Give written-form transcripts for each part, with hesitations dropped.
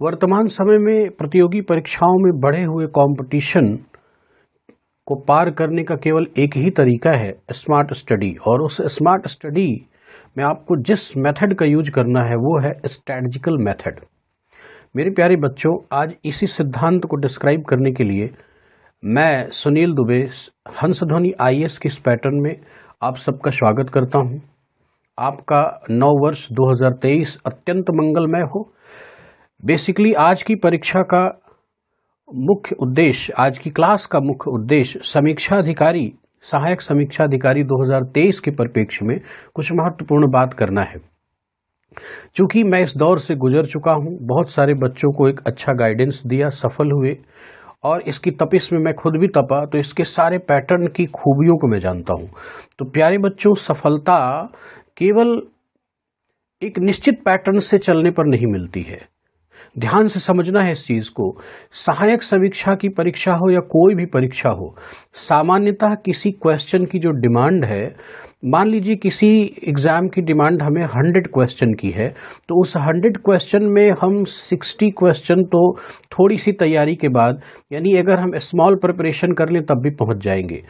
वर्तमान समय में प्रतियोगी परीक्षाओं में बढ़े हुए कंपटीशन को पार करने का केवल एक ही तरीका है, स्मार्ट स्टडी। और उस स्मार्ट स्टडी में आपको जिस मेथड का यूज करना है वो है स्ट्रैटेजिकल मेथड। मेरे प्यारे बच्चों, आज इसी सिद्धांत को डिस्क्राइब करने के लिए मैं सुनील दुबे हंसध्वनि आईएएस की इस पैटर्न में आप सबका स्वागत करता हूं। आपका नव वर्ष 2023 अत्यंत मंगलमय हो। बेसिकली आज की परीक्षा का मुख्य उद्देश्य, आज की क्लास का मुख्य उद्देश्य समीक्षा अधिकारी, सहायक समीक्षा अधिकारी 2023 के परिप्रेक्ष्य में कुछ महत्वपूर्ण बात करना है। चूंकि मैं इस दौर से गुजर चुका हूं, बहुत सारे बच्चों को एक अच्छा गाइडेंस दिया, सफल हुए, और इसकी तपिश में मैं खुद भी तपा, तो इसके सारे पैटर्न की खूबियों को मैं जानता हूं। तो प्यारे बच्चों, सफलता केवल एक निश्चित पैटर्न से चलने पर नहीं मिलती है। ध्यान से समझना है इस चीज को। सहायक समीक्षा की परीक्षा हो या कोई भी परीक्षा हो, सामान्यतः किसी क्वेश्चन की जो डिमांड है, मान लीजिए किसी एग्जाम की डिमांड हमें 100 क्वेश्चन की है, तो उस 100 क्वेश्चन में हम 60 क्वेश्चन तो थोड़ी सी तैयारी के बाद, यानी अगर हम स्मॉल प्रिपरेशन कर लें तब भी पहुंच जाएंगे।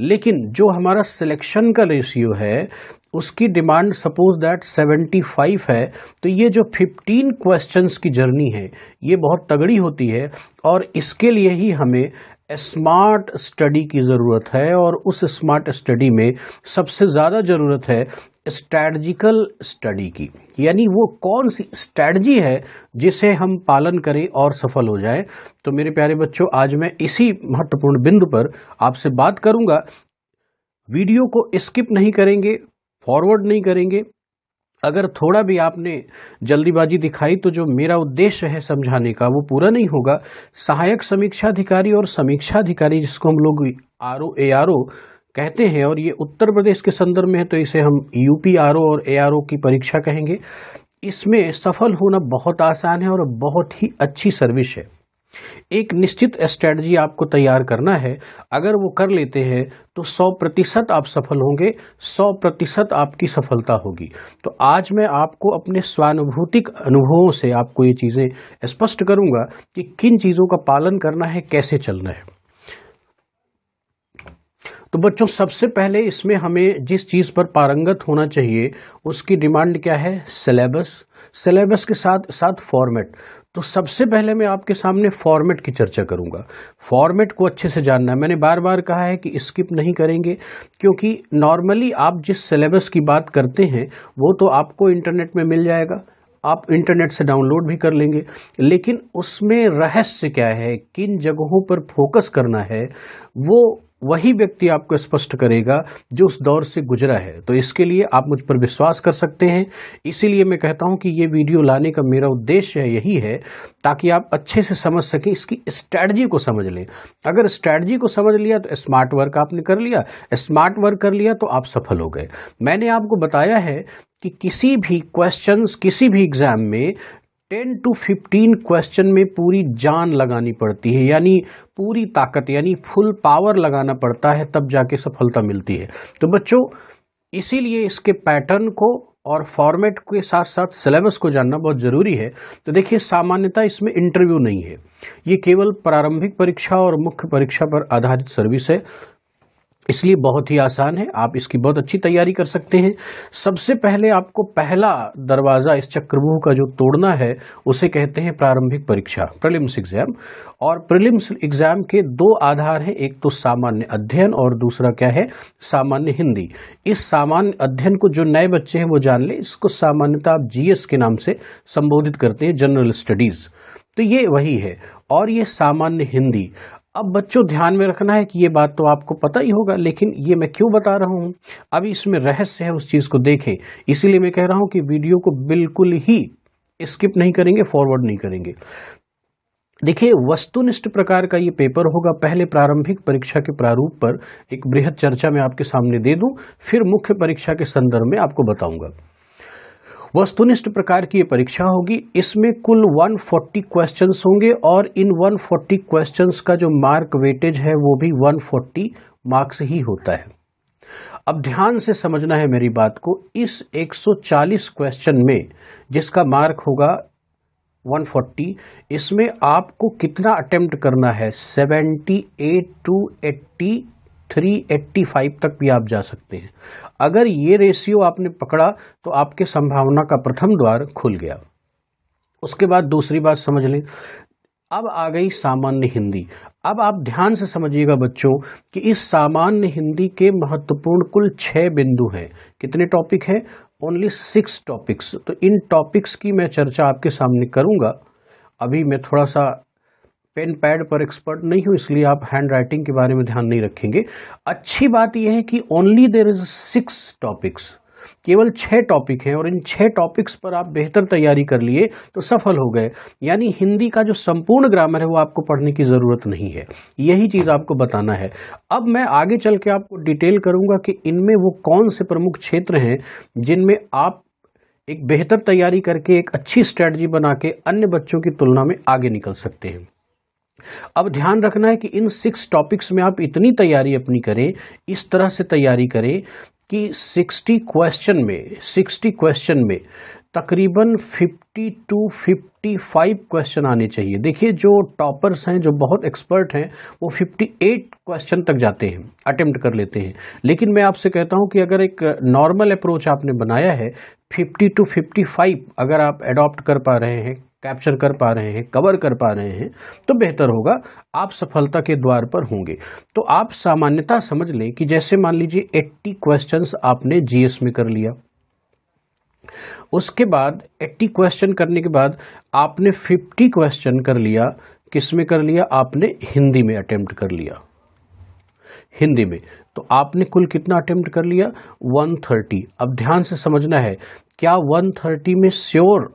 लेकिन जो हमारा सिलेक्शन का रेशियो है, उसकी डिमांड सपोज दैट 75 है, तो ये जो 15 क्वेश्चंस की जर्नी है ये बहुत तगड़ी होती है, और इसके लिए ही हमें स्मार्ट स्टडी की ज़रूरत है। और उस स्मार्ट स्टडी में सबसे ज़्यादा ज़रूरत है स्ट्रैटेजिकल स्टडी की, यानी वो कौन सी स्ट्रैटेजी है जिसे हम पालन करें और सफल हो जाएं। तो मेरे प्यारे बच्चों, आज मैं इसी महत्वपूर्ण बिंदु पर आपसे बात करूंगा। वीडियो को स्किप नहीं करेंगे, फॉरवर्ड नहीं करेंगे। अगर थोड़ा भी आपने जल्दीबाजी दिखाई तो जो मेरा उद्देश्य है समझाने का वो पूरा नहीं होगा। सहायक समीक्षा अधिकारी और समीक्षा अधिकारी, जिसको हम लोग ARO कहते हैं, और ये उत्तर प्रदेश के संदर्भ में है तो इसे हम यूपी ARO और ARO की परीक्षा कहेंगे। इसमें सफल होना बहुत आसान है और बहुत ही अच्छी सर्विस है। एक निश्चित स्ट्रेटजी आपको तैयार करना है, अगर वो कर लेते हैं तो 100% आप सफल होंगे, 100% आपकी सफलता होगी। तो आज मैं आपको अपने स्वानुभूतिक अनुभवों से आपको ये चीज़ें स्पष्ट करूंगा कि किन चीज़ों का पालन करना है, कैसे चलना है। तो बच्चों, सबसे पहले इसमें हमें जिस चीज़ पर पारंगत होना चाहिए उसकी डिमांड क्या है? सिलेबस के साथ साथ फॉर्मेट। तो सबसे पहले मैं आपके सामने फॉर्मेट की चर्चा करूंगा। फॉर्मेट को अच्छे से जानना है। मैंने बार बार कहा है कि स्किप नहीं करेंगे, क्योंकि नॉर्मली आप जिस सिलेबस की बात करते हैं वो तो आपको इंटरनेट में मिल जाएगा, आप इंटरनेट से डाउनलोड भी कर लेंगे, लेकिन उसमें रहस्य क्या है, किन जगहों पर फोकस करना है, वो वही व्यक्ति आपको स्पष्ट करेगा जो उस दौर से गुजरा है। तो इसके लिए आप मुझ पर विश्वास कर सकते हैं। इसीलिए मैं कहता हूं कि ये वीडियो लाने का मेरा उद्देश्य यही है, ताकि आप अच्छे से समझ सकें, इसकी स्ट्रैटेजी को समझ लें। अगर स्ट्रैटेजी को समझ लिया तो स्मार्ट वर्क आपने कर लिया, स्मार्ट वर्क कर लिया तो आप सफल हो गए। मैंने आपको बताया है कि किसी भी क्वेश्चंस, किसी भी एग्जाम में 10 to 15 क्वेश्चन में पूरी जान लगानी पड़ती है, यानी पूरी ताकत, यानी फुल पावर लगाना पड़ता है, तब जाके सफलता मिलती है। तो बच्चों, इसीलिए इसके पैटर्न को और फॉर्मेट के साथ साथ सिलेबस को जानना बहुत जरूरी है। तो देखिए, सामान्यतः इसमें इंटरव्यू नहीं है, ये केवल प्रारंभिक परीक्षा और मुख्य परीक्षा पर आधारित सर्विस है, इसलिए बहुत ही आसान है, आप इसकी बहुत अच्छी तैयारी कर सकते हैं। सबसे पहले आपको पहला दरवाजा इस चक्रव्यूह का जो तोड़ना है उसे कहते हैं प्रारंभिक परीक्षा, प्रीलिम्स एग्जाम। और प्रीलिम्स एग्जाम के दो आधार हैं, एक तो सामान्य अध्ययन और दूसरा क्या है? सामान्य हिंदी। इस सामान्य अध्ययन को जो नए बच्चे हैं वो जान ले, इसको सामान्यतः आप GS के नाम से संबोधित करते हैं, जनरल स्टडीज। तो ये वही है। और ये सामान्य हिंदी। अब बच्चों, ध्यान में रखना है कि ये बात तो आपको पता ही होगा, लेकिन ये मैं क्यों बता रहा हूं, अभी इसमें रहस्य है, उस चीज को देखें। इसीलिए मैं कह रहा हूं कि वीडियो को बिल्कुल ही स्किप नहीं करेंगे, फॉरवर्ड नहीं करेंगे। देखिए, वस्तुनिष्ठ प्रकार का ये पेपर होगा। पहले प्रारंभिक परीक्षा के प्रारूप पर एक बृहद चर्चा मैं आपके सामने दे दूं, फिर मुख्य परीक्षा के संदर्भ में आपको बताऊंगा। वस्तुनिष्ठ प्रकार की ये परीक्षा होगी। इसमें कुल 140 क्वेश्चंस होंगे, और इन 140 क्वेश्चंस का जो मार्क वेटेज है वो भी 140 मार्क्स ही होता है। अब ध्यान से समझना है मेरी बात को। इस 140 क्वेश्चन में जिसका मार्क होगा 140, इसमें आपको कितना अटेम्प्ट करना है? 78 to 83, 85 तक भी आप जा सकते हैं। अगर ये रेशियो आपने पकड़ा तो आपके संभावना का प्रथम द्वार खुल गया। उसके बाद दूसरी बात समझ लें, अब आ गई सामान्य हिंदी। अब आप ध्यान से समझिएगा बच्चों कि इस सामान्य हिंदी के महत्वपूर्ण कुल 6 बिंदु हैं। कितने टॉपिक हैं? Only 6 topics. तो इन टॉपिक्स की मैं चर्चा आपके सामने करूंगा। अभी मैं थोड़ा सा पेन पैड पर एक्सपर्ट नहीं हूं, इसलिए आप हैंड राइटिंग के बारे में ध्यान नहीं रखेंगे। अच्छी बात यह है कि ओनली देयर इज 6 टॉपिक्स, केवल 6 टॉपिक हैं और इन 6 टॉपिक्स पर आप बेहतर तैयारी कर लिए तो सफल हो गए। यानी हिंदी का जो संपूर्ण ग्रामर है वो आपको पढ़ने की ज़रूरत नहीं है। यही चीज़ आपको बताना है। अब मैं आगे चल के आपको डिटेल करूंगा कि इनमें वो कौन से प्रमुख क्षेत्र हैं जिनमें आप एक बेहतर तैयारी करके एक अच्छी स्ट्रेटजी बना के अन्य बच्चों की तुलना में आगे निकल सकते हैं। अब ध्यान रखना है कि इन 6 टॉपिक्स में आप इतनी तैयारी अपनी करें, इस तरह से तैयारी करें कि 60 क्वेश्चन में तकरीबन 50 to 55 क्वेश्चन आने चाहिए। देखिए जो टॉपर्स हैं, जो बहुत एक्सपर्ट हैं, वो 58 क्वेश्चन तक जाते हैं, अटेम्प्ट कर लेते हैं। लेकिन मैं आपसे कहता हूं कि अगर एक नॉर्मल अप्रोच आपने बनाया है, 50 to 55 अगर आप अडॉप्ट कर पा रहे हैं, कैप्चर कर पा रहे हैं, कवर कर पा रहे हैं, तो बेहतर होगा, आप सफलता के द्वार पर होंगे। तो आप सामान्यता समझ लें कि जैसे मान लीजिए 80 क्वेश्चंस आपने जीएस में कर लिया, उसके बाद 80 क्वेश्चन करने के बाद आपने 50 क्वेश्चन कर लिया। किस में कर लिया? आपने हिंदी में अटेम्प्ट कर लिया। हिंदी में तो आपने कुल कितना अटेम्प्ट कर लिया? 130। अब ध्यान से समझना है, क्या 130 में श्योर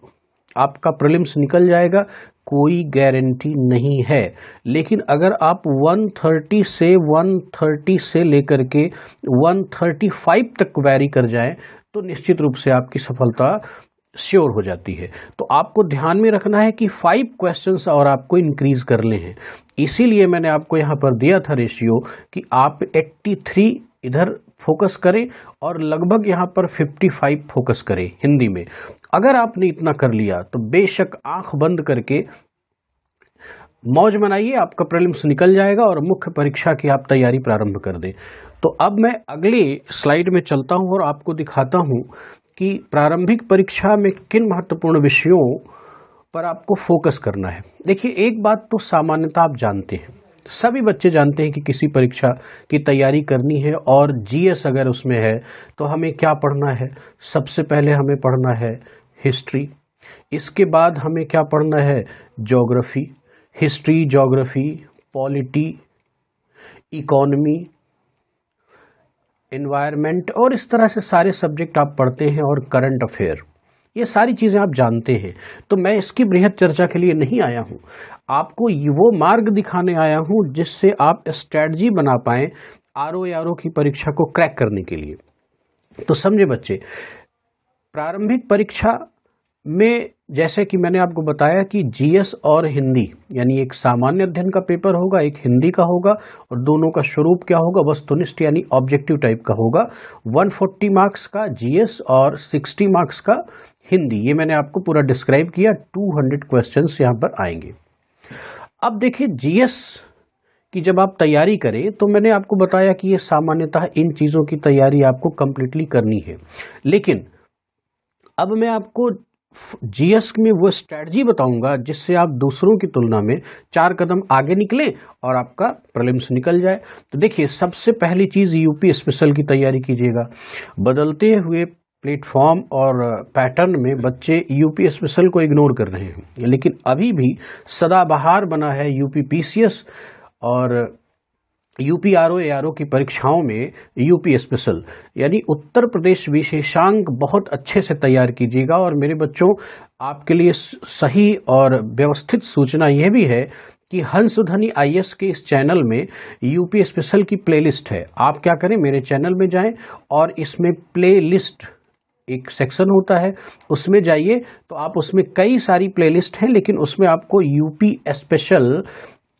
आपका प्रीलिम्स निकल जाएगा? कोई गारंटी नहीं है। लेकिन अगर आप 130 से लेकर के 135 तक वैरी कर जाएं तो निश्चित रूप से आपकी सफलता श्योर हो जाती है। तो आपको ध्यान में रखना है कि 5 क्वेश्चंस और आपको इंक्रीज करने हैं। इसीलिए मैंने आपको यहाँ पर दिया था रेशियो कि आप 83 इधर फोकस करें और लगभग यहाँ पर 55 फोकस करें हिंदी में। अगर आपने इतना कर लिया तो बेशक आंख बंद करके मौज मनाइए, आपका प्रीलिम्स निकल जाएगा और मुख्य परीक्षा की आप तैयारी प्रारंभ कर दें। तो अब मैं अगली स्लाइड में चलता हूं और आपको दिखाता हूं कि प्रारंभिक परीक्षा में किन महत्वपूर्ण विषयों पर आपको फोकस करना है। देखिए एक बात तो सामान्यतः आप जानते हैं, सभी बच्चे जानते हैं कि किसी परीक्षा की तैयारी करनी है और जीएस अगर उसमें है तो हमें क्या पढ़ना है? सबसे पहले हमें पढ़ना है हिस्ट्री, इसके बाद हमें क्या पढ़ना है? Geography, history, geography, polity, economy, environment, और इस तरह से सारे सब्जेक्ट आप पढ़ते हैं, और करंट अफेयर, ये सारी चीज़ें आप जानते हैं। तो मैं इसकी बृहद चर्चा के लिए नहीं आया हूँ, आपको वो मार्ग दिखाने आया हूँ जिससे आप स्ट्रैटेजी बना पाएं आरओ की परीक्षा को क्रैक करने के लिए। तो समझे बच्चे, प्रारंभिक परीक्षा में जैसे कि मैंने आपको बताया कि जीएस और हिंदी, यानी एक सामान्य अध्ययन का पेपर होगा, एक हिंदी का होगा, और दोनों का स्वरूप क्या होगा? वस्तुनिष्ठ यानी ऑब्जेक्टिव टाइप का होगा। 140 मार्क्स का जीएस और 60 मार्क्स का हिंदी, ये मैंने आपको पूरा डिस्क्राइब किया। 200 क्वेश्चंस यहाँ पर आएंगे। अब देखिए जीएस की जब आप तैयारी करें तो मैंने आपको बताया कि ये सामान्यतः इन चीज़ों की तैयारी आपको कंप्लीटली करनी है। लेकिन अब मैं आपको जीएस में वो स्ट्रैटेजी बताऊंगा जिससे आप दूसरों की तुलना में 4 कदम आगे निकलें और आपका प्रीलिम्स निकल जाए। तो देखिए सबसे पहली चीज़ यूपी स्पेशल की तैयारी कीजिएगा। बदलते हुए प्लेटफॉर्म और पैटर्न में बच्चे यूपी स्पेशल को इग्नोर कर रहे हैं, लेकिन अभी भी सदाबहार बना है यूपी पीसीएस और यूपी आरओ की परीक्षाओं में यूपी स्पेशल, यानी उत्तर प्रदेश विशेषांक बहुत अच्छे से तैयार कीजिएगा। और मेरे बच्चों, आपके लिए सही और व्यवस्थित सूचना यह भी है कि हंसध्वनि आईएएस के इस चैनल में यूपी स्पेशल की प्लेलिस्ट है। आप क्या करें, मेरे चैनल में जाएं और इसमें प्लेलिस्ट एक सेक्शन होता है, उसमें जाइए तो आप उसमें कई सारी प्लेलिस्ट हैं, लेकिन उसमें आपको यूपी स्पेशल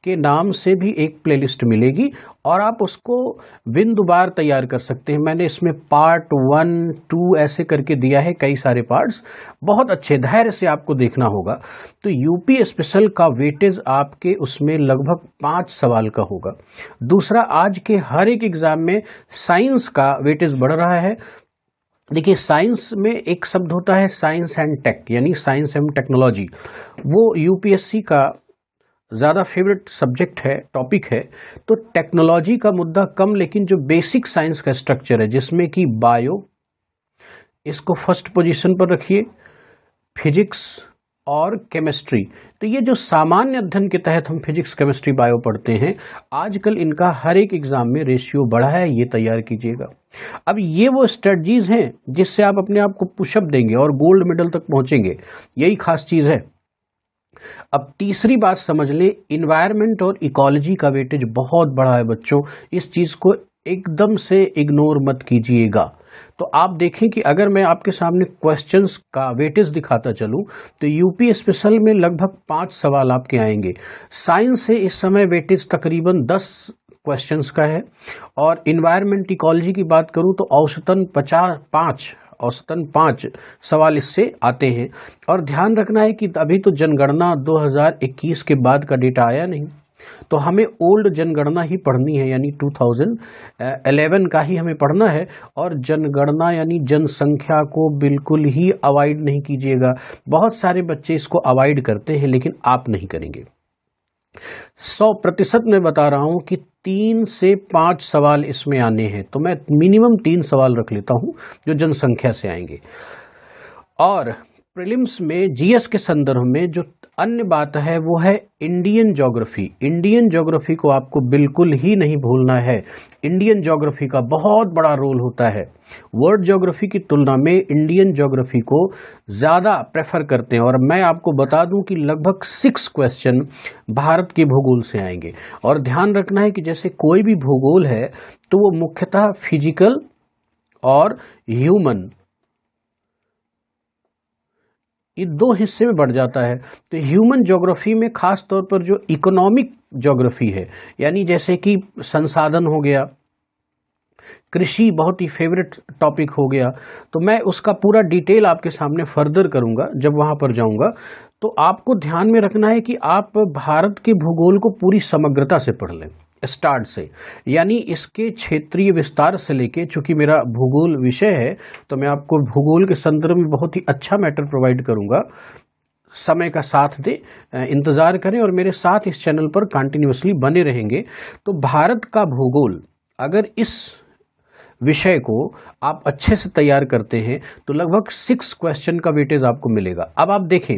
के नाम से भी एक प्लेलिस्ट मिलेगी और आप उसको बिंदुवार तैयार कर सकते हैं। मैंने इसमें पार्ट 1, 2 ऐसे करके दिया है, कई सारे पार्ट्स, बहुत अच्छे धैर्य से आपको देखना होगा। तो यूपी स्पेशल का वेटेज आपके उसमें लगभग 5 सवाल का होगा। दूसरा, आज के हर एक एग्जाम में साइंस का वेटेज बढ़ रहा है। देखिए, साइंस में एक शब्द होता है साइंस एंड टेक, यानी साइंस एंड टेक्नोलॉजी, वो यूपीएससी का ज़्यादा फेवरेट सब्जेक्ट है, टॉपिक है। तो टेक्नोलॉजी का मुद्दा कम, लेकिन जो बेसिक साइंस का स्ट्रक्चर है जिसमें कि बायो, इसको फर्स्ट पोजीशन पर रखिए, फिजिक्स और केमिस्ट्री। तो ये जो सामान्य अध्ययन के तहत हम फिजिक्स, केमिस्ट्री, बायो पढ़ते हैं, आजकल इनका हर एक एग्जाम में रेशियो बढ़ा है, ये तैयार कीजिएगा। अब ये वो स्ट्रेटजीज हैं जिससे आप अपने आप को पुशअप देंगे और गोल्ड मेडल तक पहुंचेंगे, यही खास चीज है। अब तीसरी बात समझ लें, इन्वायरमेंट और इकोलॉजी का वेटेज बहुत बड़ा है बच्चों, इस चीज को एकदम से इग्नोर मत कीजिएगा। तो आप देखें कि अगर मैं आपके सामने क्वेश्चंस का वेटेज दिखाता चलूं तो यूपी स्पेशल में लगभग 5 सवाल आपके आएंगे। साइंस से इस समय वेटेज तकरीबन 10 क्वेश्चंस का है, और इन्वायरमेंट इकोलॉजी की बात करूं तो औसतन 5 सवाल इससे आते हैं। और ध्यान रखना है कि अभी तो जनगणना 2021 के बाद का डेटा आया नहीं, तो हमें ओल्ड जनगणना ही पढ़नी है, यानी 2011 का ही हमें पढ़ना है। और जनगणना यानी जनसंख्या को बिल्कुल ही अवॉइड नहीं कीजिएगा। बहुत सारे बच्चे इसको अवॉइड करते हैं, लेकिन आप नहीं करेंगे। 100% मैं बता रहा हूं कि 3 से 5 सवाल इसमें आने हैं, तो मैं मिनिमम 3 सवाल रख लेता हूं जो जनसंख्या से आएंगे। और प्रीलिम्स में जीएस के संदर्भ में जो अन्य बात है वो है इंडियन ज्योग्राफी। इंडियन ज्योग्राफी को आपको बिल्कुल ही नहीं भूलना है। इंडियन ज्योग्राफी का बहुत बड़ा रोल होता है। वर्ल्ड ज्योग्राफी की तुलना में इंडियन ज्योग्राफी को ज़्यादा प्रेफर करते हैं। और मैं आपको बता दूं कि लगभग 6 क्वेश्चन भारत के भूगोल से आएंगे। और ध्यान रखना है कि जैसे कोई भी भूगोल है तो वो मुख्यतः फिजिकल और ह्यूमन, ये 2 हिस्से में बढ़ जाता है। तो ह्यूमन ज्योग्राफी में खास तौर पर जो इकोनॉमिक ज्योग्राफी है, यानी जैसे कि संसाधन हो गया, कृषि बहुत ही फेवरेट टॉपिक हो गया, तो मैं उसका पूरा डिटेल आपके सामने फर्दर करूंगा जब वहां पर जाऊंगा। तो आपको ध्यान में रखना है कि आप भारत के भूगोल को पूरी समग्रता से पढ़ लें, स्टार्ट से, यानी इसके क्षेत्रीय विस्तार से लेके, चूंकि मेरा भूगोल विषय है तो मैं आपको भूगोल के संदर्भ में बहुत ही अच्छा मैटर प्रोवाइड करूंगा। समय का साथ दे, इंतजार करें और मेरे साथ इस चैनल पर कंटिन्यूअसली बने रहेंगे। तो भारत का भूगोल, अगर इस विषय को आप अच्छे से तैयार करते हैं तो लगभग 6 क्वेश्चन का वेटेज आपको मिलेगा। अब आप देखें,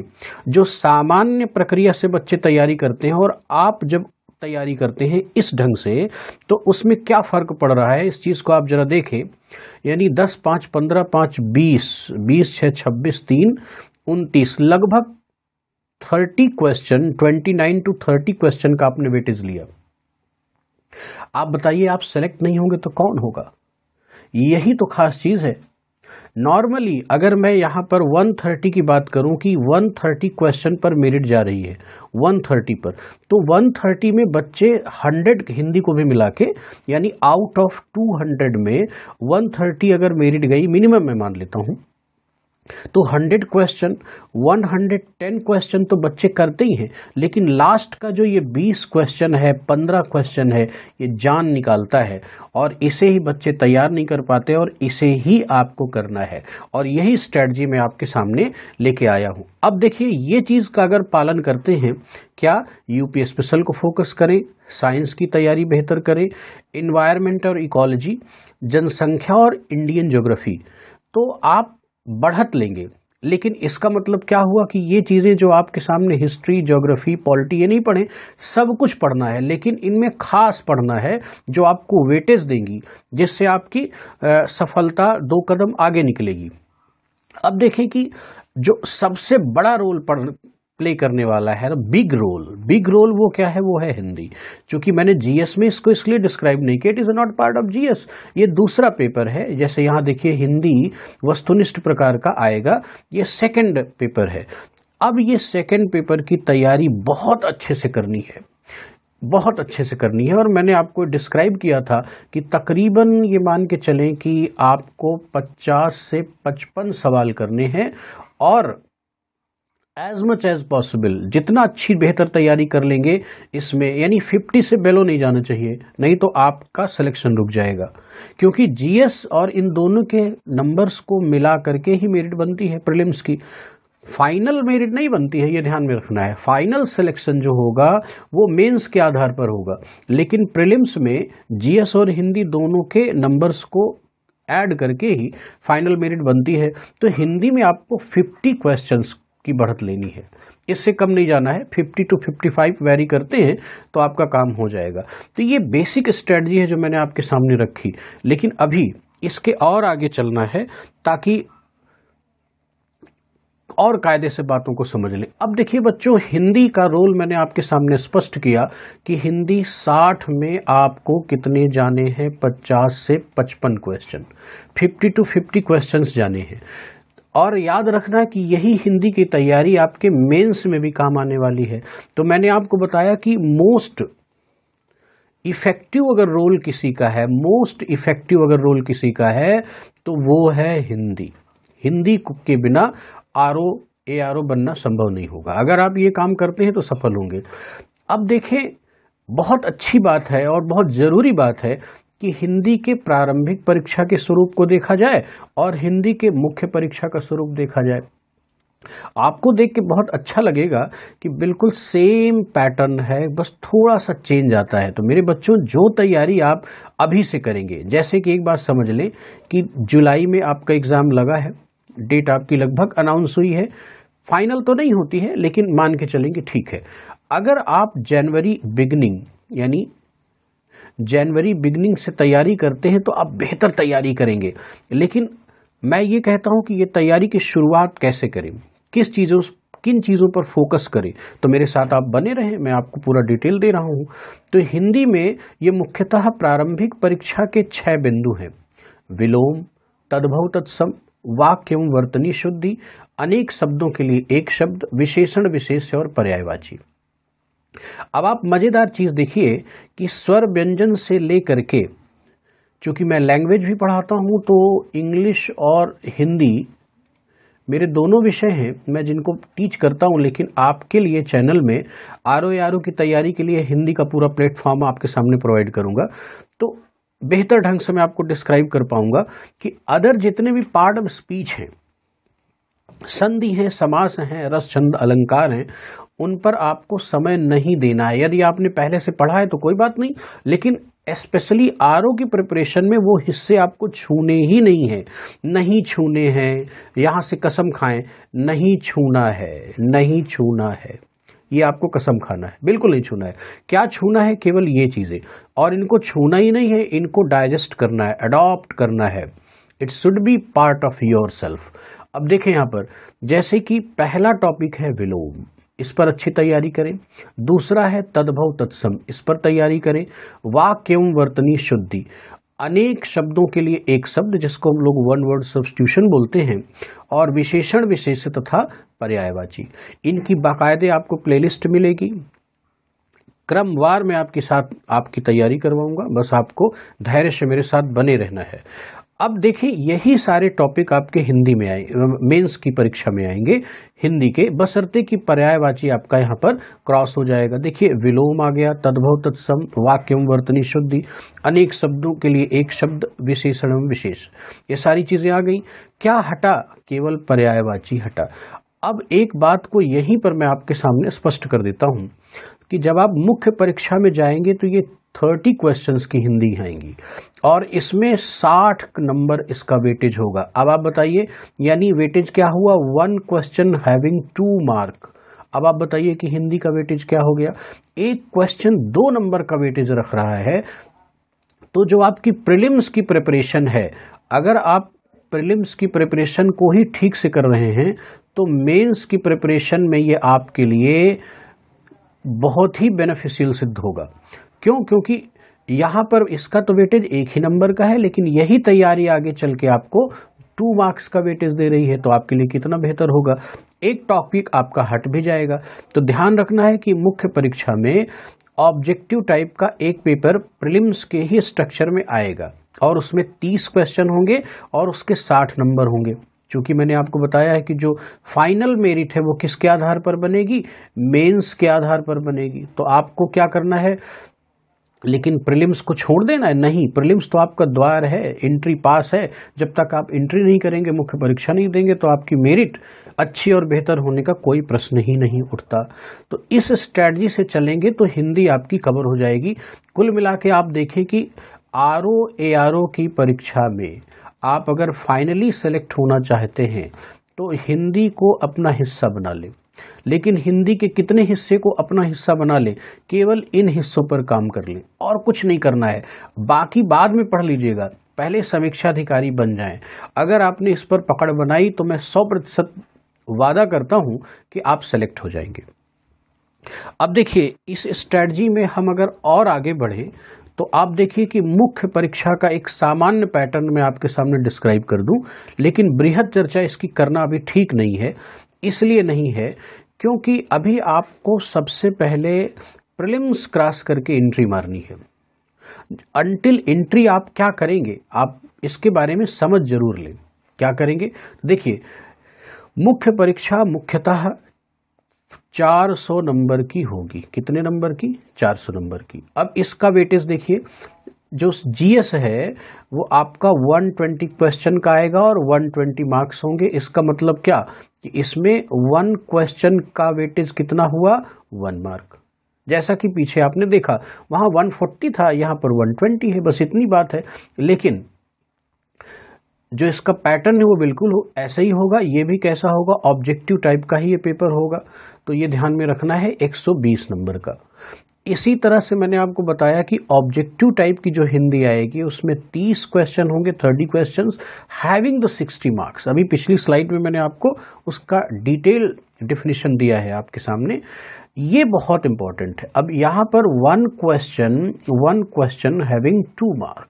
जो सामान्य प्रक्रिया से बच्चे तैयारी करते हैं और आप जब तैयारी करते हैं इस ढंग से, तो उसमें क्या फर्क पड़ रहा है, इस चीज को आप जरा देखें। यानी 10, 5, 15, 5, 20, 20, 6, 26, 3, 29, लगभग 30 क्वेश्चन, 29 to 30 क्वेश्चन का आपने वेटेज लिया। आप बताइए, आप सेलेक्ट नहीं होंगे तो कौन होगा? यही तो खास चीज है। नॉर्मली अगर मैं यहां पर 130 की बात करूं कि 130 क्वेश्चन पर मेरिट जा रही है 130 पर, तो 130 में बच्चे 100 हिंदी को भी मिला के, यानी आउट ऑफ 200 में 130 अगर मेरिट गई, मिनिमम मैं मान लेता हूं, तो 100 क्वेश्चन, 110 क्वेश्चन तो बच्चे करते ही हैं। लेकिन लास्ट का जो ये 20 क्वेश्चन है, 15 क्वेश्चन है, ये जान निकालता है और इसे ही बच्चे तैयार नहीं कर पाते और इसे ही आपको करना है। और यही स्ट्रेटजी मैं आपके सामने लेके आया हूं। अब देखिए, ये चीज का अगर पालन करते हैं, क्या यूपी स्पेशल को फोकस करें, साइंस की तैयारी बेहतर करें, इन्वायरमेंट और इकोलॉजी, जनसंख्या और इंडियन ज्योग्राफी, तो आप बढ़त लेंगे। लेकिन इसका मतलब क्या हुआ कि ये चीजें जो आपके सामने हिस्ट्री, ज्योग्राफी, पॉलिटी, ये नहीं पढ़े, सब कुछ पढ़ना है, लेकिन इनमें खास पढ़ना है जो आपको वेटेज देंगी, जिससे आपकी सफलता 2 कदम आगे निकलेगी। अब देखें कि जो सबसे बड़ा रोल प्ले करने वाला है, बिग रोल वो क्या है? वो है हिंदी। क्योंकि मैंने जीएस में इसको इसलिए डिस्क्राइब नहीं किया, it is not part of GS, ये दूसरा पेपर है। जैसे यहां देखिए, हिंदी वस्तुनिष्ठ प्रकार का आएगा, ये सेकंड पेपर है। अब ये सेकंड पेपर की तैयारी बहुत अच्छे से करनी है। बहुत अच्छे से करनी है। और मैंने आपको डिस्क्राइब किया था कि तकरीबन ये मान के चलें कि आपको 50 से 55 सवाल करने हैं, और एज मच एज पॉसिबल जितना अच्छी बेहतर तैयारी कर लेंगे इसमें, यानी 50 से बेलो नहीं जाना चाहिए, नहीं तो आपका सिलेक्शन रुक जाएगा। क्योंकि जीएस और इन दोनों के नंबर्स को मिला करके ही मेरिट बनती है प्रीलिम्स की, फाइनल मेरिट नहीं बनती है, ये ध्यान में रखना है। फाइनल सिलेक्शन जो होगा वो मेंस के आधार पर होगा, लेकिन प्रीलिम्स में जीएस और हिंदी दोनों के नंबर्स को ऐड करके ही फाइनल मेरिट बनती है। तो हिंदी में आपको 50 क्वेश्चंस की बढ़त लेनी है, इससे कम नहीं जाना है। 50 to 55 वेरी करते हैं तो आपका काम हो जाएगा। तो ये बेसिक स्ट्रेटजी है जो मैंने आपके सामने रखी, लेकिन अभी इसके और आगे चलना है ताकि और कायदे से बातों को समझ लें। अब देखिए बच्चों, हिंदी का रोल मैंने आपके सामने स्पष्ट किया कि हिंदी 60 में आपको कितने जाने हैं, 50 से 55 क्वेश्चन, 50 to 50 क्वेश्चंस जाने हैं। और याद रखना कि यही हिंदी की तैयारी आपके मेंस में भी काम आने वाली है। तो मैंने आपको बताया कि मोस्ट इफेक्टिव अगर रोल किसी का है, मोस्ट इफेक्टिव अगर रोल किसी का है तो वो है हिंदी। हिंदी के बिना ARO बनना संभव नहीं होगा। अगर आप ये काम करते हैं तो सफल होंगे। अब देखें, बहुत अच्छी बात है और बहुत ज़रूरी बात है कि हिंदी के प्रारंभिक परीक्षा के स्वरूप को देखा जाए और हिंदी के मुख्य परीक्षा का स्वरूप देखा जाए। आपको देख के बहुत अच्छा लगेगा कि बिल्कुल सेम पैटर्न है, बस थोड़ा सा चेंज आता है। तो मेरे बच्चों, जो तैयारी आप अभी से करेंगे, जैसे कि एक बात समझ लें कि जुलाई में आपका एग्ज़ाम लगा है, डेट आपकी लगभग अनाउंस हुई है, फाइनल तो नहीं होती है लेकिन मान के चलेंगे ठीक है। अगर आप जनवरी बिगनिंग से तैयारी करते हैं तो आप बेहतर तैयारी करेंगे। लेकिन मैं ये कहता हूं कि ये तैयारी की शुरुआत कैसे करें, किन चीज़ों पर फोकस करें, तो मेरे साथ आप बने रहें, मैं आपको पूरा डिटेल दे रहा हूं। तो हिंदी में ये मुख्यतः प्रारंभिक परीक्षा के 6 बिंदु हैं: विलोम, तद्भव तत्सम, वाक्य एवं वर्तनी शुद्धि, अनेक शब्दों के लिए एक शब्द, विशेषण विशेष्य और पर्यायवाची। अब आप मजेदार चीज देखिए कि स्वर व्यंजन से लेकर के, चूंकि मैं लैंग्वेज भी पढ़ाता हूं तो इंग्लिश और हिंदी मेरे दोनों विषय हैं मैं जिनको टीच करता हूं, लेकिन आपके लिए चैनल में ARO की तैयारी के लिए हिंदी का पूरा प्लेटफॉर्म आपके सामने प्रोवाइड करूंगा, तो बेहतर ढंग से मैं आपको डिस्क्राइब कर पाऊंगा कि अदर जितने भी पार्ट ऑफ स्पीच हैं, संधि हैं, समास हैं, रस छंद अलंकार हैं, उन पर आपको समय नहीं देना है। यदि आपने पहले से पढ़ा है तो कोई बात नहीं, लेकिन स्पेशली ARO की प्रिपरेशन में वो हिस्से आपको छूने ही नहीं छूने हैं। यहां से कसम खाएं, नहीं छूना है, ये आपको कसम खाना है, बिल्कुल नहीं छूना है। क्या छूना है? केवल ये चीजें, और इनको छूना ही नहीं है, इनको डाइजेस्ट करना है, अडॉप्ट करना है। It should be part of your self. अब देखें यहां पर, जैसे कि पहला टॉपिक है विलोम, इस पर अच्छी तैयारी करें। दूसरा है तद्भव तत्सम, इस पर तैयारी करें। वाक्य एवं वर्तनी शुद्धि, अनेक शब्दों के लिए एक शब्द, जिसको हम लोग वन वर्ड सब्स्टिट्यूशन बोलते हैं, और विशेषण विशेष्य तथा पर्यायवाची। इनकी बाकायदे आपको प्लेलिस्ट मिलेगी, क्रमवार में आपकी तैयारी करवाऊंगा, बस आपको धैर्य से मेरे साथ बने रहना है। अब देखिए, यही सारे टॉपिक आपके हिंदी में आए, मेंस की परीक्षा में आएंगे हिंदी के, बशर्ते कि पर्यायवाची आपका यहाँ पर क्रॉस हो जाएगा। देखिए, विलोम आ गया, तद्भव तत्सम, वाक्य एवं वर्तनी शुद्धि, अनेक शब्दों के लिए एक शब्द, विशेषण एवं विशेष, ये सारी चीजें आ गई। क्या हटा? केवल पर्यायवाची हटा। अब एक बात को यहीं पर मैं आपके सामने स्पष्ट कर देता हूं कि जब आप मुख्य परीक्षा में जाएंगे तो ये 30 क्वेश्चंस की हिंदी आएंगी और इसमें 60 नंबर इसका वेटेज होगा। अब आप बताइए, यानी वेटेज क्या हुआ? 1 क्वेश्चन हैविंग 2 मार्क। अब आप बताइए कि हिंदी का वेटेज क्या हो गया? एक क्वेश्चन 2 नंबर का वेटेज रख रहा है। तो जो आपकी प्रीलिम्स की प्रिपरेशन है, अगर आप प्रीलिम्स की प्रिपरेशन को ही ठीक से कर रहे हैं तो मेंस की प्रिपरेशन में ये आपके लिए बहुत ही बेनिफिशियल सिद्ध होगा। क्यों? क्योंकि यहां पर इसका तो वेटेज 1 ही नंबर का है, लेकिन यही तैयारी आगे चल के आपको 2 मार्क्स का वेटेज दे रही है, तो आपके लिए कितना बेहतर होगा। एक टॉपिक आपका हट भी जाएगा। तो ध्यान रखना है कि मुख्य परीक्षा में ऑब्जेक्टिव टाइप का एक पेपर प्रीलिम्स के ही स्ट्रक्चर में आएगा और उसमें 30 क्वेश्चन होंगे और उसके 60 नंबर होंगे। क्योंकि मैंने आपको बताया है कि जो फाइनल मेरिट है वो किसके आधार पर बनेगी, मेंस के आधार पर बनेगी। तो आपको क्या करना है, लेकिन प्रीलिम्स को छोड़ देना है नहीं, प्रीलिम्स तो आपका द्वार है, एंट्री पास है। जब तक आप एंट्री नहीं करेंगे, मुख्य परीक्षा नहीं देंगे, तो आपकी मेरिट अच्छी और बेहतर होने का कोई प्रश्न ही नहीं उठता। तो इस स्ट्रैटेजी से चलेंगे तो हिंदी आपकी कवर हो जाएगी। कुल मिला के आप देखें कि आरओ एआरओ की परीक्षा में आप अगर फाइनली सेलेक्ट होना चाहते हैं तो हिंदी को अपना हिस्सा बना लें। लेकिन हिंदी के कितने हिस्से को अपना हिस्सा बना ले, केवल इन हिस्सों पर काम कर ले और कुछ नहीं करना है। बाकी बाद में पढ़ लीजिएगा, पहले समीक्षा अधिकारी बन जाएं। अगर आपने इस पर पकड़ बनाई तो मैं 100% वादा करता हूं कि आप सेलेक्ट हो जाएंगे। अब देखिए, इस स्ट्रेटजी में हम अगर और आगे बढ़े तो आप देखिए कि मुख्य परीक्षा का एक सामान्य पैटर्न मैं आपके सामने डिस्क्राइब कर दूं, लेकिन बृहद चर्चा इसकी करना अभी ठीक नहीं है। इसलिए नहीं है क्योंकि अभी आपको सबसे पहले प्रीलिम्स क्रॉस करके एंट्री मारनी है। अंटिल एंट्री आप क्या करेंगे, आप इसके बारे में समझ जरूर लें। क्या करेंगे, देखिए, मुख्य परीक्षा मुख्यतः 400 नंबर की होगी। कितने नंबर की? 400 नंबर की। अब इसका वेटेज देखिए, जो जीएस है वो आपका 120 क्वेश्चन का आएगा और 120 मार्क्स होंगे। इसका मतलब क्या कि इसमें 1 क्वेश्चन का वेटेज कितना हुआ? 1 मार्क। जैसा कि पीछे आपने देखा, वहां 140 था, यहां पर 120 है, बस इतनी बात है। लेकिन जो इसका पैटर्न है वो बिल्कुल ऐसा ही होगा। ये भी कैसा होगा? ऑब्जेक्टिव टाइप का ही ये पेपर होगा। तो ये ध्यान में रखना है, 120 नंबर का। इसी तरह से मैंने आपको बताया कि ऑब्जेक्टिव टाइप की जो हिंदी आएगी उसमें 30 क्वेश्चन होंगे, 30 क्वेश्चंस हैविंग द 60 मार्क्स। अभी पिछली स्लाइड में मैंने आपको उसका डिटेल डिफिनीशन दिया है आपके सामने। ये बहुत इंपॉर्टेंट है। अब यहां पर 1 क्वेश्चन हैविंग 2 मार्क,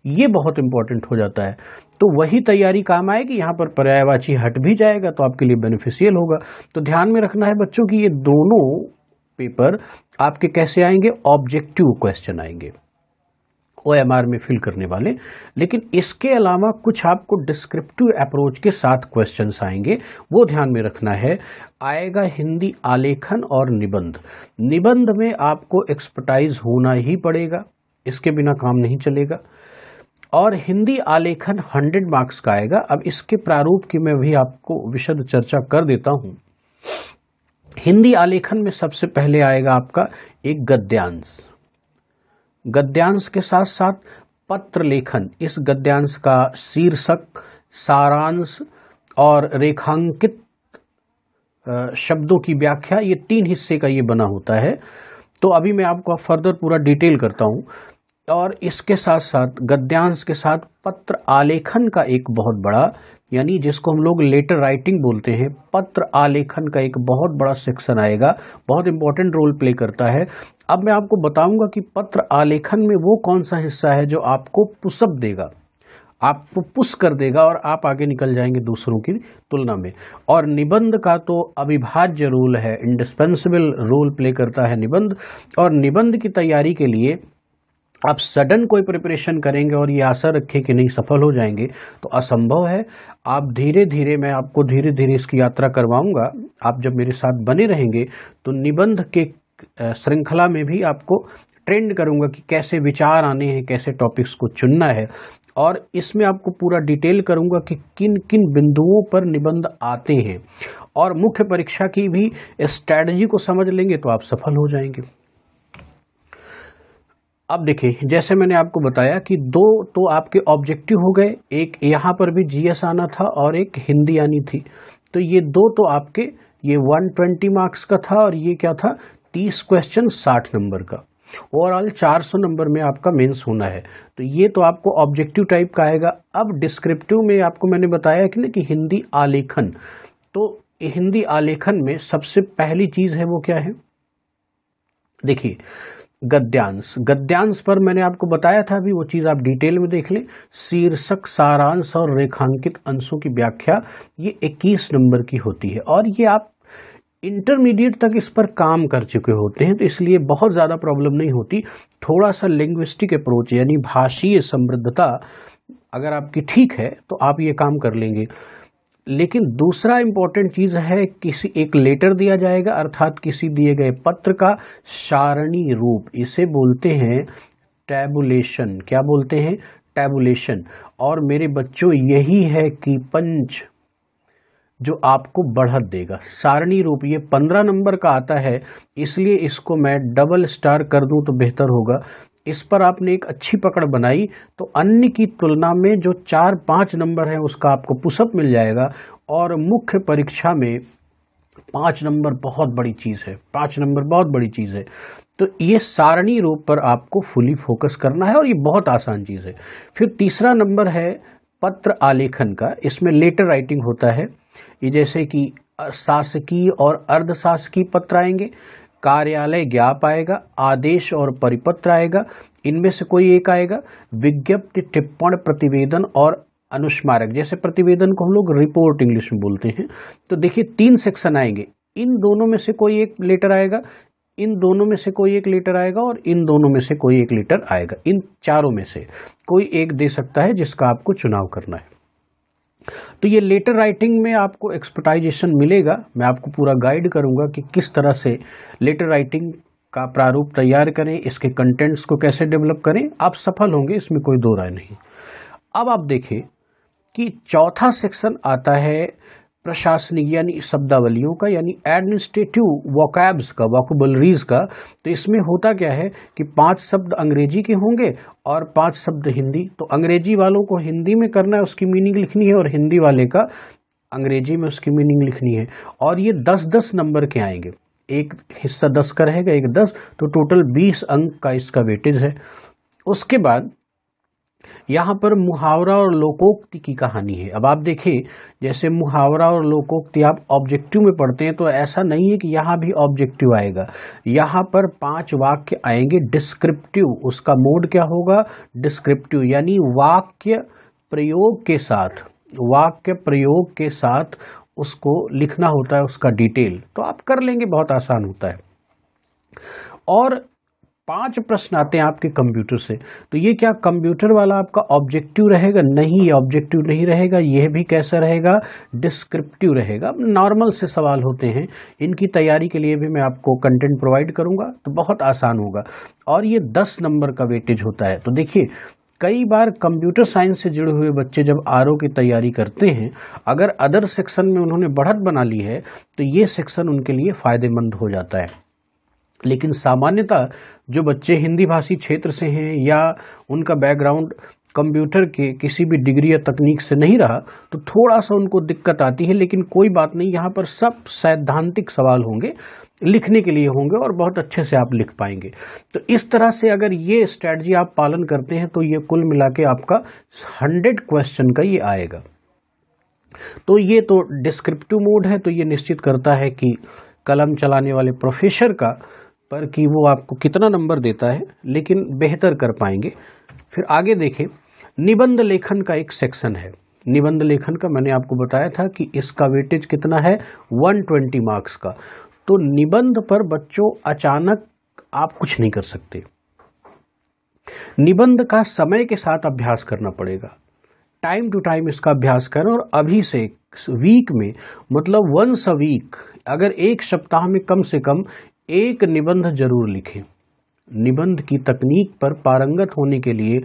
ये बहुत इंपॉर्टेंट हो जाता है। तो वही तैयारी काम आएगी। यहां पर पर्यायवाची हट भी जाएगा तो आपके लिए बेनिफिशियल होगा। तो ध्यान में रखना है बच्चों कि ये दोनों पेपर आपके कैसे आएंगे? ऑब्जेक्टिव क्वेश्चन आएंगे, ओएमआर में फिल करने वाले। लेकिन इसके अलावा कुछ आपको डिस्क्रिप्टिव अप्रोच के साथ क्वेश्चंस आएंगे, वो ध्यान में रखना है। आएगा हिंदी आलेखन और निबंध। निबंध में आपको एक्सपर्टाइज होना ही पड़ेगा, इसके बिना काम नहीं चलेगा। और हिंदी आलेखन 100 मार्क्स का आएगा। अब इसके प्रारूप की मैं भी आपको विशद चर्चा कर देता हूं। हिंदी आलेखन में सबसे पहले आएगा आपका एक गद्यांश। गद्यांश के साथ साथ पत्र लेखन। इस गद्यांश का शीर्षक, सारांश और रेखांकित शब्दों की व्याख्या, ये 3 हिस्से का ये बना होता है। तो अभी मैं आपको फर्दर पूरा डिटेल करता हूं। और इसके साथ साथ गद्यांश के साथ पत्र आलेखन का एक बहुत बड़ा, यानी जिसको हम लोग लेटर राइटिंग बोलते हैं, पत्र आलेखन का एक बहुत बड़ा सेक्शन आएगा, बहुत इंपॉर्टेंट रोल प्ले करता है। अब मैं आपको बताऊंगा कि पत्र आलेखन में वो कौन सा हिस्सा है जो आपको पुशअप देगा, आपको पुश कर देगा और आप आगे निकल जाएंगे दूसरों की तुलना में। और निबंध का तो अविभाज्य रोल है, इंडिस्पेंसिबल रोल प्ले करता है निबंध। और निबंध की तैयारी के लिए आप सडन कोई प्रिपरेशन करेंगे और ये आशा रखें कि नहीं सफल हो जाएंगे तो असंभव है। आप धीरे धीरे, मैं आपको धीरे धीरे इसकी यात्रा करवाऊंगा। आप जब मेरे साथ बने रहेंगे तो निबंध के श्रृंखला में भी आपको ट्रेंड करूंगा कि कैसे विचार आने हैं, कैसे टॉपिक्स को चुनना है। और इसमें आपको पूरा डिटेल करूंगा कि किन किन बिंदुओं पर निबंध आते हैं। और मुख्य परीक्षा की भी स्ट्रैटेजी को समझ लेंगे तो आप सफल हो जाएंगे। अब देखिए, जैसे मैंने आपको बताया कि 2 तो आपके ऑब्जेक्टिव हो गए, एक यहाँ पर भी जीएस आना था और एक हिंदी आनी थी। तो ये 2 तो आपके, ये 120 मार्क्स का था और ये क्या था? 30 क्वेश्चन 60 नंबर का। ओवरऑल 400 नंबर में आपका मेंस होना है। तो ये तो आपको ऑब्जेक्टिव टाइप का आएगा। अब डिस्क्रिप्टिव में आपको मैंने बताया कि हिंदी आलेखन। तो हिंदी आलेखन में सबसे पहली चीज है वो क्या है? देखिए, गद्यांश। गद्यांश पर मैंने आपको बताया था, अभी वो चीज आप डिटेल में देख लें। शीर्षक, सारांश और रेखांकित अंशों की व्याख्या, ये 21 नंबर की होती है। और ये आप इंटरमीडिएट तक इस पर काम कर चुके होते हैं, तो इसलिए बहुत ज़्यादा प्रॉब्लम नहीं होती। थोड़ा सा लिंग्विस्टिक अप्रोच यानी भाषीय समृद्धता अगर आपकी ठीक है तो आप ये काम कर लेंगे। लेकिन दूसरा इंपॉर्टेंट चीज़ है, किसी एक लेटर दिया जाएगा, अर्थात किसी दिए गए पत्र का सारणी रूप, इसे बोलते हैं टैबुलेशन। क्या बोलते हैं? टैबुलेशन। और मेरे बच्चों यही है कि पंच जो आपको बढ़त देगा। सारणी रूप ये 15 नंबर का आता है, इसलिए इसको मैं डबल स्टार कर दूं तो बेहतर होगा। इस पर आपने एक अच्छी पकड़ बनाई तो अन्य की तुलना में जो 4-5 नंबर है उसका आपको पुशअप मिल जाएगा। और मुख्य परीक्षा में 5 नंबर बहुत बड़ी चीज़ है, 5 नंबर बहुत बड़ी चीज़ है। तो ये सारणी रूप पर आपको फुली फोकस करना है और ये बहुत आसान चीज़ है। फिर तीसरा नंबर है पत्र आलेखन का। इसमें लेटर राइटिंग होता है, ये जैसे कि शासकीय और अर्धशासकीय पत्र आएंगे, कार्यालय ज्ञाप आएगा, आदेश और परिपत्र आएगा, इनमें से कोई एक आएगा, विज्ञप्ति, टिप्पण, प्रतिवेदन और अनुस्मारक। जैसे प्रतिवेदन को हम लोग रिपोर्ट इंग्लिश में बोलते हैं। तो देखिए 3 सेक्शन आएंगे, इन दोनों में से कोई एक लेटर आएगा, इन दोनों में से कोई एक लेटर आएगा और इन दोनों में से कोई एक लेटर आएगा। इन चारों में से कोई एक दे सकता है जिसका आपको चुनाव करना है। तो ये लेटर राइटिंग में आपको एक्सपर्टाइजेशन मिलेगा। मैं आपको पूरा गाइड करूंगा कि किस तरह से लेटर राइटिंग का प्रारूप तैयार करें, इसके कंटेंट्स को कैसे डेवलप करें। आप सफल होंगे, इसमें कोई दो राय नहीं। अब आप देखें कि चौथा सेक्शन आता है प्रशासनिक यानी शब्दावलियों का, यानी एडमिनिस्ट्रेटिव वोकैब्स का, वोकैबुलरीज का। तो इसमें होता क्या है कि 5 शब्द अंग्रेजी के होंगे और 5 शब्द हिंदी। तो अंग्रेजी वालों को हिंदी में करना है, उसकी मीनिंग लिखनी है, और हिंदी वाले का अंग्रेजी में उसकी मीनिंग लिखनी है। और ये 10-10 नंबर के आएंगे, एक हिस्सा 10 का रहेगा, एक 10, तो टोटल 20 अंक का इसका वेटेज है। उसके बाद यहाँ पर मुहावरा और लोकोक्ति की कहानी है। अब आप देखिए, जैसे मुहावरा और लोकोक्ति आप ऑब्जेक्टिव में पढ़ते हैं, तो ऐसा नहीं है कि यहाँ भी ऑब्जेक्टिव आएगा। यहाँ पर 5 वाक्य आएंगे डिस्क्रिप्टिव। उसका मोड क्या होगा? डिस्क्रिप्टिव, यानी वाक्य प्रयोग के साथ उसको लिखना होता है, उसका डिटेल। तो आप कर लेंगे, बहुत आसान होता है। और 5 प्रश्न आते हैं आपके कंप्यूटर से। तो ये क्या कंप्यूटर वाला आपका ऑब्जेक्टिव रहेगा? नहीं, ये ऑब्जेक्टिव नहीं रहेगा। यह भी कैसा रहेगा? डिस्क्रिप्टिव रहेगा। नॉर्मल से सवाल होते हैं, इनकी तैयारी के लिए भी मैं आपको कंटेंट प्रोवाइड करूंगा, तो बहुत आसान होगा। और ये 10 नंबर का वेटेज होता है। तो देखिए, कई बार कंप्यूटर साइंस से जुड़े हुए बच्चे जब आरओ की तैयारी करते हैं, अगर अदर सेक्शन में उन्होंने बढ़त बना ली है तो ये सेक्शन उनके लिए फायदेमंद हो जाता है। लेकिन सामान्यतः जो बच्चे हिंदी भाषी क्षेत्र से हैं या उनका बैकग्राउंड कंप्यूटर के किसी भी डिग्री या तकनीक से नहीं रहा, तो थोड़ा सा उनको दिक्कत आती है। लेकिन कोई बात नहीं, यहाँ पर सब सैद्धांतिक सवाल होंगे, लिखने के लिए होंगे और बहुत अच्छे से आप लिख पाएंगे। तो इस तरह से अगर ये स्ट्रैटेजी आप पालन करते हैं तो ये कुल मिला के आपका 100 क्वेश्चन का ये आएगा। तो ये तो डिस्क्रिप्टिव मोड है, तो ये निश्चित करता है कि कलम चलाने वाले प्रोफेसर का पर कि वो आपको कितना नंबर देता है, लेकिन बेहतर कर पाएंगे। फिर आगे देखें, निबंध लेखन का एक सेक्शन है। निबंध लेखन का मैंने आपको बताया था कि इसका वेटेज कितना है? 120 मार्क्स का। तो निबंध पर बच्चों अचानक आप कुछ नहीं कर सकते। निबंध का समय के साथ अभ्यास करना पड़ेगा, टाइम टू टाइम इसका अभ्यास करें। और अभी से वीक में, मतलब वंस अ वीक, अगर एक सप्ताह में कम से कम एक निबंध जरूर लिखें। निबंध की तकनीक पर पारंगत होने के लिए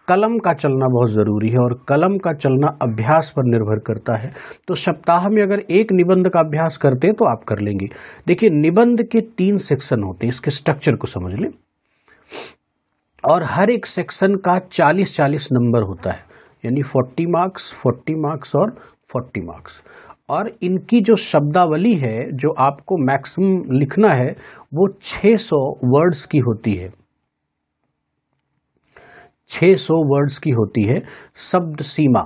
कलम का चलना बहुत ज़रूरी है, और कलम का चलना अभ्यास पर निर्भर करता है। तो सप्ताह में अगर एक निबंध का अभ्यास करते हैं तो आप कर लेंगे। देखिए, निबंध के 3 सेक्शन होते हैं, इसके स्ट्रक्चर को समझ लें। और हर एक सेक्शन का 40-40 नंबर होता है, यानी 40 मार्क्स, 40 मार्क्स और 40 मार्क्स। और इनकी जो शब्दावली है जो आपको मैक्सिमम लिखना है वो 600 वर्ड्स की होती है। 600 वर्ड्स की होती है शब्द सीमा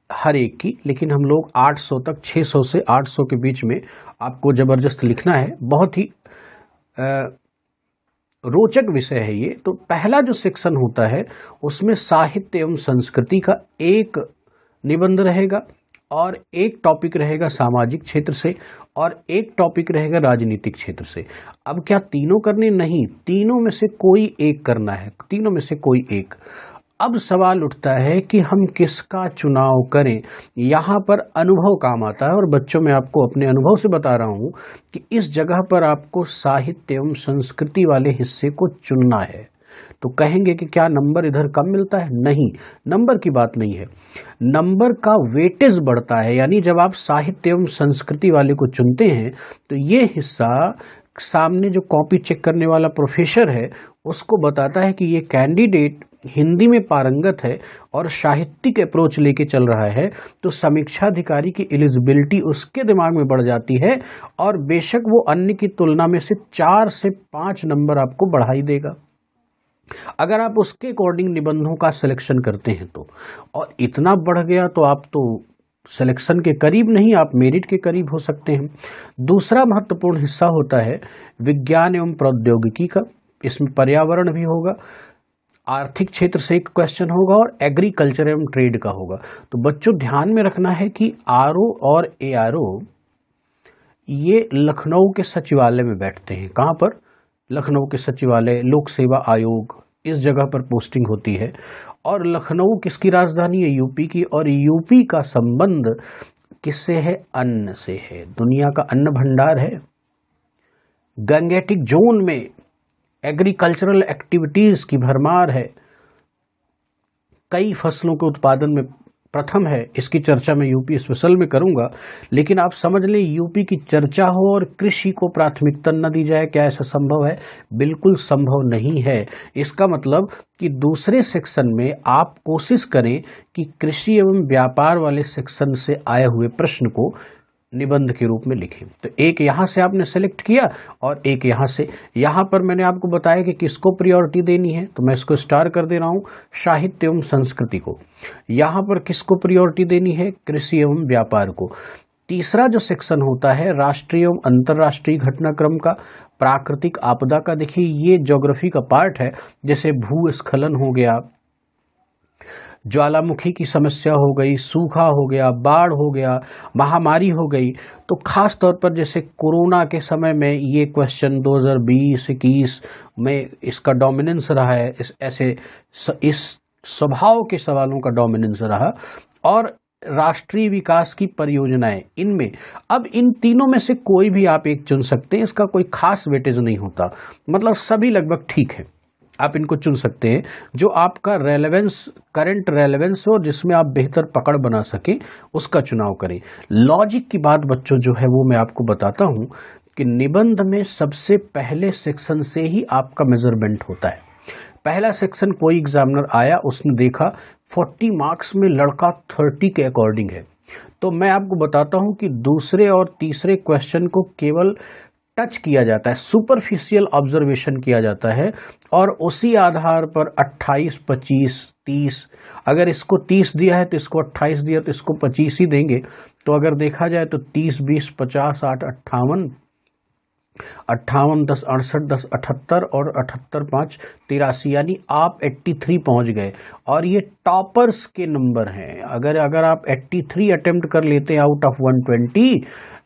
हर एक की। लेकिन हम लोग 800 तक, 600 से 800 के बीच में आपको जबरदस्त लिखना है। बहुत ही रोचक विषय है ये। तो पहला जो सेक्शन होता है उसमें साहित्य एवं संस्कृति का एक निबंध रहेगा, और एक टॉपिक रहेगा सामाजिक क्षेत्र से और एक टॉपिक रहेगा राजनीतिक क्षेत्र से। अब क्या तीनों करने? नहीं, तीनों में से कोई एक करना है, तीनों में से कोई एक। अब सवाल उठता है कि हम किसका चुनाव करें। यहाँ पर अनुभव काम आता है, और बच्चों मैं आपको अपने अनुभव से बता रहा हूँ कि इस जगह पर आपको साहित्य एवं संस्कृति वाले हिस्से को चुनना है। तो कहेंगे कि क्या नंबर इधर कम मिलता है? नहीं, नंबर की बात नहीं है, नंबर का वेटेज बढ़ता है। यानी जब आप साहित्य एवं संस्कृति वाले को चुनते हैं तो ये हिस्सा सामने जो कॉपी चेक करने वाला प्रोफेसर है उसको बताता है कि ये कैंडिडेट हिंदी में पारंगत है और साहित्यिक अप्रोच लेके चल रहा है, तो समीक्षाधिकारी की एलिजिबिलिटी उसके दिमाग में बढ़ जाती है और बेशक वो अन्य की तुलना में से 4 से 5 नंबर आपको बढ़ाई देगा अगर आप उसके अकॉर्डिंग निबंधों का सिलेक्शन करते हैं तो। और इतना बढ़ गया तो आप तो सिलेक्शन के करीब नहीं, आप मेरिट के करीब हो सकते हैं। दूसरा महत्वपूर्ण हिस्सा होता है विज्ञान एवं प्रौद्योगिकी का। इसमें पर्यावरण भी होगा, आर्थिक क्षेत्र से एक क्वेश्चन होगा और एग्रीकल्चर एवं ट्रेड का होगा। तो बच्चों ध्यान में रखना है कि आरओ और एआरओ ये लखनऊ के सचिवालय में बैठते हैं। कहाँ पर? लखनऊ के सचिवालय, लोक सेवा आयोग, इस जगह पर पोस्टिंग होती है। और लखनऊ किसकी राजधानी है? यूपी की। और यूपी का संबंध किससे है? अन्न से है। दुनिया का अन्न भंडार है। गंगेटिक जोन में एग्रीकल्चरल एक्टिविटीज की भरमार है, कई फसलों के उत्पादन में प्रथम है। इसकी चर्चा मैं यूपी स्पेशल में करूंगा, लेकिन आप समझ लें यूपी की चर्चा हो और कृषि को प्राथमिकता न दी जाए, क्या ऐसा संभव है? बिल्कुल संभव नहीं है। इसका मतलब कि दूसरे सेक्शन में आप कोशिश करें कि कृषि एवं व्यापार वाले सेक्शन से आए हुए प्रश्न को निबंध के रूप में लिखें। तो एक यहां से आपने सेलेक्ट किया और एक यहां से। यहां पर मैंने आपको बताया कि किसको प्रायोरिटी देनी है, तो मैं इसको स्टार कर दे रहा हूं, साहित्य एवं संस्कृति को। यहां पर किसको प्रायोरिटी देनी है? कृषि एवं व्यापार को। तीसरा जो सेक्शन होता है राष्ट्रीय एवं अंतर्राष्ट्रीय घटनाक्रम का, प्राकृतिक आपदा का। देखिए ये ज्योग्राफी का पार्ट है, जैसे भूस्खलन हो गया, ज्वालामुखी की समस्या हो गई, सूखा हो गया, बाढ़ हो गया, महामारी हो गई। तो खास तौर पर जैसे कोरोना के समय में ये क्वेश्चन 2020-21 में इसका डोमिनेंस रहा है, इस स्वभाव के सवालों का डोमिनेंस रहा। और राष्ट्रीय विकास की परियोजनाएं, इनमें अब इन तीनों में से कोई भी आप एक चुन सकते हैं, इसका कोई खास वेटेज नहीं होता, मतलब सभी लगभग ठीक है, आप इनको चुन सकते हैं जो आपका रेलेवेंस, करंट रेलेवेंस हो, जिसमें आप बेहतर पकड़ बना सकें, उसका चुनाव करें। लॉजिक की बात बच्चों जो है वो मैं आपको बताता हूं कि निबंध में सबसे पहले सेक्शन से ही आपका मेजरमेंट होता है। पहला सेक्शन कोई एग्जामिनर आया, उसने देखा 40 मार्क्स में लड़का 30 के अकॉर्डिंग है, तो मैं आपको बताता हूं कि दूसरे और तीसरे क्वेश्चन को केवल टच किया जाता है, सुपरफिशियल ऑब्जर्वेशन किया जाता है, और उसी आधार पर 28, 25, 30, अगर इसको 30 दिया है तो इसको 28 दिया तो इसको 25 ही देंगे। तो अगर देखा जाए तो 30, 20, 50, 60, 58, 58, 10, 68, 10, 78 और 78, 5, 83, यानी आप 83 पहुंच गए। और ये टॉपर्स के नंबर हैं। अगर आप 83 अटेम्प्ट कर लेते हैं out of 120,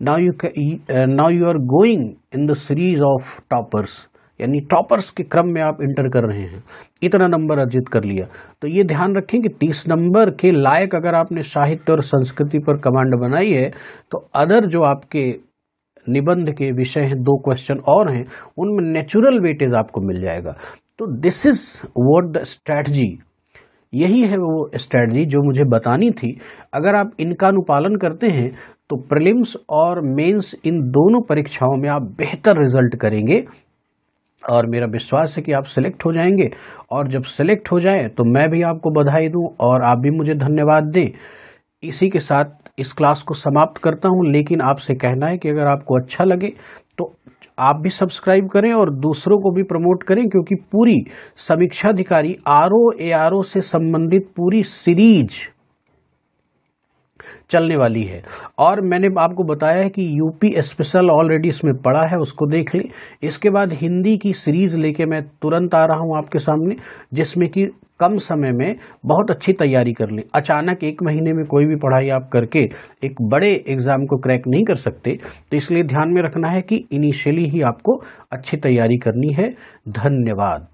now you are going in the series of toppers, यानी टॉपर्स के क्रम में आप इंटर कर रहे हैं। इतना नंबर अर्जित कर लिया। तो ये ध्यान रखें कि 30 नंबर के लायक अगर आपने साहित्य और संस्कृति पर कमांड बनाई है, तो अदर जो आपके निबंध के विषय हैं, 2 क्वेश्चन और हैं, उनमें नेचुरल वेटेज आपको मिल जाएगा। तो this is what the strategy, यही है वो स्ट्रैटेजी जो मुझे बतानी थी। अगर आप इनका अनुपालन करते हैं तो प्रीलिम्स और मेंस, इन दोनों परीक्षाओं में आप बेहतर रिजल्ट करेंगे, और मेरा विश्वास है कि आप सिलेक्ट हो जाएंगे। और जब सिलेक्ट हो जाएं तो मैं भी आपको बधाई दूं और आप भी मुझे धन्यवाद दें। इसी के साथ इस क्लास को समाप्त करता हूं, लेकिन आपसे कहना है कि अगर आपको अच्छा लगे तो आप भी सब्सक्राइब करें और दूसरों को भी प्रमोट करें, क्योंकि पूरी समीक्षाधिकारी आरओ एआरओ से संबंधित पूरी सीरीज चलने वाली है। और मैंने आपको बताया है कि यूपी स्पेशल ऑलरेडी इसमें पड़ा है, उसको देख लें। इसके बाद हिंदी की सीरीज लेके मैं तुरंत आ रहा हूं आपके सामने, जिसमें कि कम समय में बहुत अच्छी तैयारी कर लें। अचानक एक महीने में कोई भी पढ़ाई आप करके एक बड़े एग्जाम को क्रैक नहीं कर सकते, तो इसलिए ध्यान में रखना है कि इनिशियली ही आपको अच्छी तैयारी करनी है। धन्यवाद।